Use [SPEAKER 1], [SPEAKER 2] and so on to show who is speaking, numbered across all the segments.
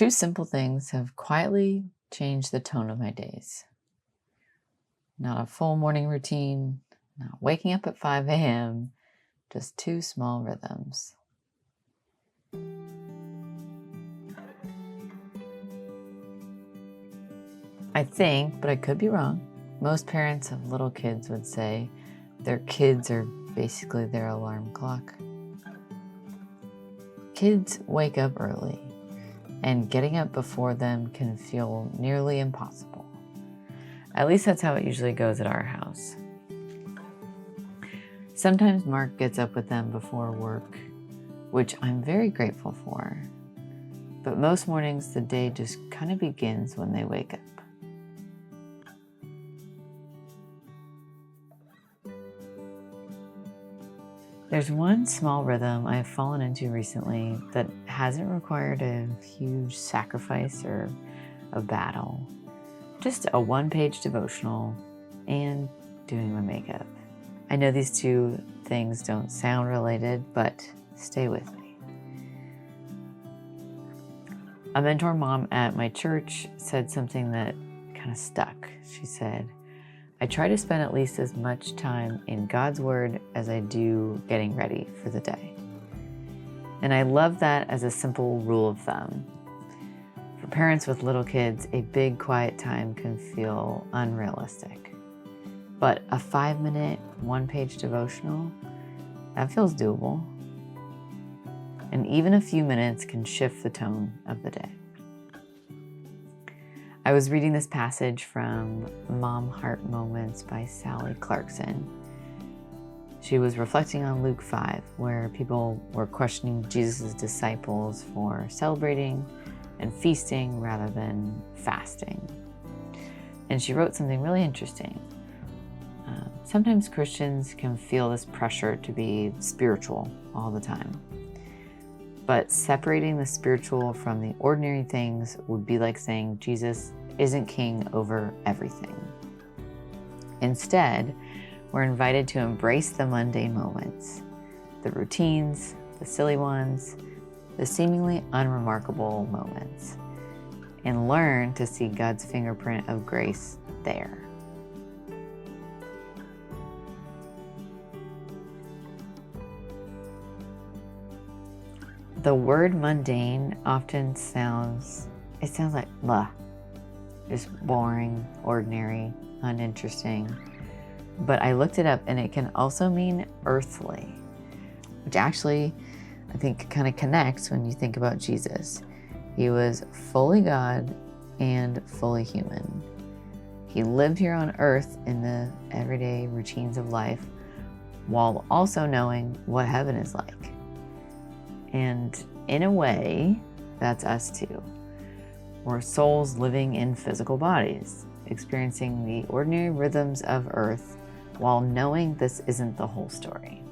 [SPEAKER 1] Two simple things have quietly changed the tone of my days. Not a full morning routine, not waking up at 5 a.m., just two small rhythms. I think, but I could be wrong, most parents of little kids would say their kids are basically their alarm clock. Kids wake up early, and getting up before them can feel nearly impossible. At least that's how it usually goes at our house. Sometimes Mark gets up with them before work, which I'm very grateful for. But most mornings, the day just kind of begins when they wake up. There's one small rhythm I've fallen into recently that hasn't required a huge sacrifice or a battle. Just a one-page devotional and doing my makeup. I know these two things don't sound related, but stay with me. A mentor mom at my church said something that kind of stuck. She said, I try to spend at least as much time in God's Word as I do getting ready for the day. And I love that as a simple rule of thumb. For parents with little kids, a big quiet time can feel unrealistic. But a 5-minute, one-page devotional, that feels doable. And even a few minutes can shift the tone of the day. I was reading this passage from Mom Heart Moments by Sally Clarkson. She was reflecting on Luke 5, where people were questioning Jesus' disciples for celebrating and feasting rather than fasting. And she wrote something really interesting. Sometimes Christians can feel this pressure to be spiritual all the time. But separating the spiritual from the ordinary things would be like saying Jesus isn't king over everything. Instead, we're invited to embrace the mundane moments, the routines, the silly ones, the seemingly unremarkable moments, and learn to see God's fingerprint of grace there. The word mundane often sounds like blah, just boring, ordinary, uninteresting. But I looked it up and it can also mean earthly, which actually I think kind of connects when you think about Jesus. He was fully God and fully human. He lived here on earth in the everyday routines of life while also knowing what heaven is like. And in a way, that's us too. We're souls living in physical bodies, experiencing the ordinary rhythms of earth while knowing this isn't the whole story.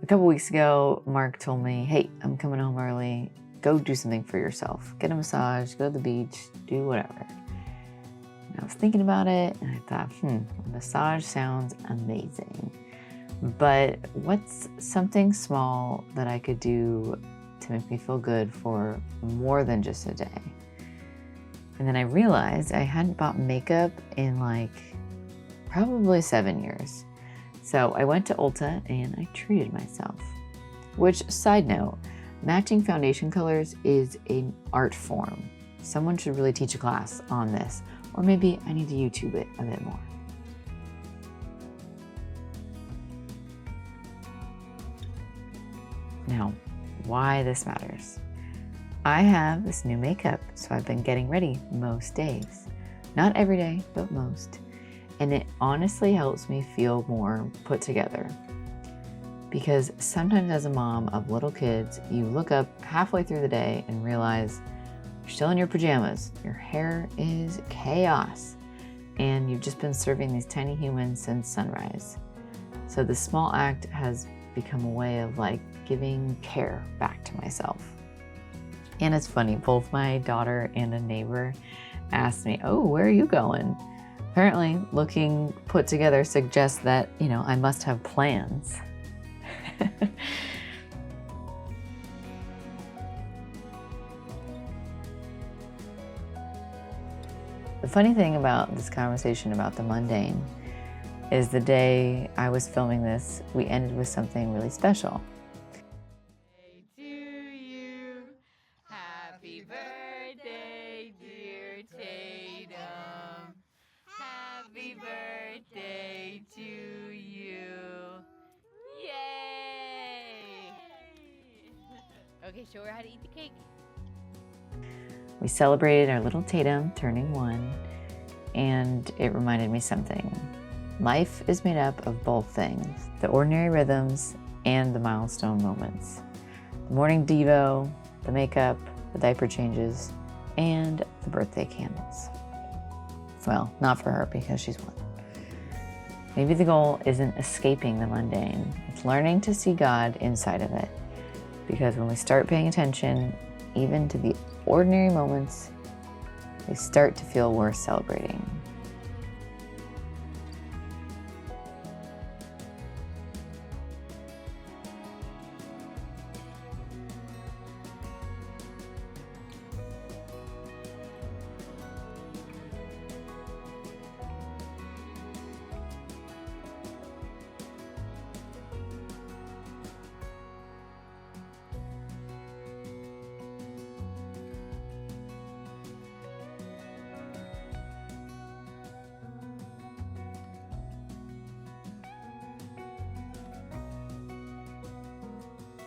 [SPEAKER 1] A couple weeks ago, Mark told me, hey, I'm coming home early. Go do something for yourself. Get a massage, go to the beach, do whatever. And I was thinking about it and I thought, a massage sounds amazing. But what's something small that I could do to make me feel good for more than just a day? And then I realized I hadn't bought makeup in probably 7 years. So I went to Ulta and I treated myself. Which, side note, matching foundation colors is an art form. Someone should really teach a class on this, or maybe I need to YouTube it a bit more. Now, why this matters. I have this new makeup, so I've been getting ready most days. Not every day, but most. And it honestly helps me feel more put together. Because sometimes as a mom of little kids, you look up halfway through the day and realize you're still in your pajamas, your hair is chaos, and you've just been serving these tiny humans since sunrise. So this small act has become a way of giving care back to myself. And it's funny, both my daughter and a neighbor asked me, oh, where are you going? Apparently, looking put together suggests that, I must have plans. The funny thing about this conversation about the mundane is the day I was filming this, we ended with something really special.
[SPEAKER 2] To you, happy birthday, dear Tatum. Happy birthday to you. Yay! Okay, show her how to eat the cake.
[SPEAKER 1] We celebrated our little Tatum turning 1, and it reminded me something. Life is made up of both things, the ordinary rhythms and the milestone moments. The morning devo, the makeup, the diaper changes, and the birthday candles. Well, not for her because she's 1. Maybe the goal isn't escaping the mundane, it's learning to see God inside of it. Because when we start paying attention, even to the ordinary moments, they start to feel worth celebrating.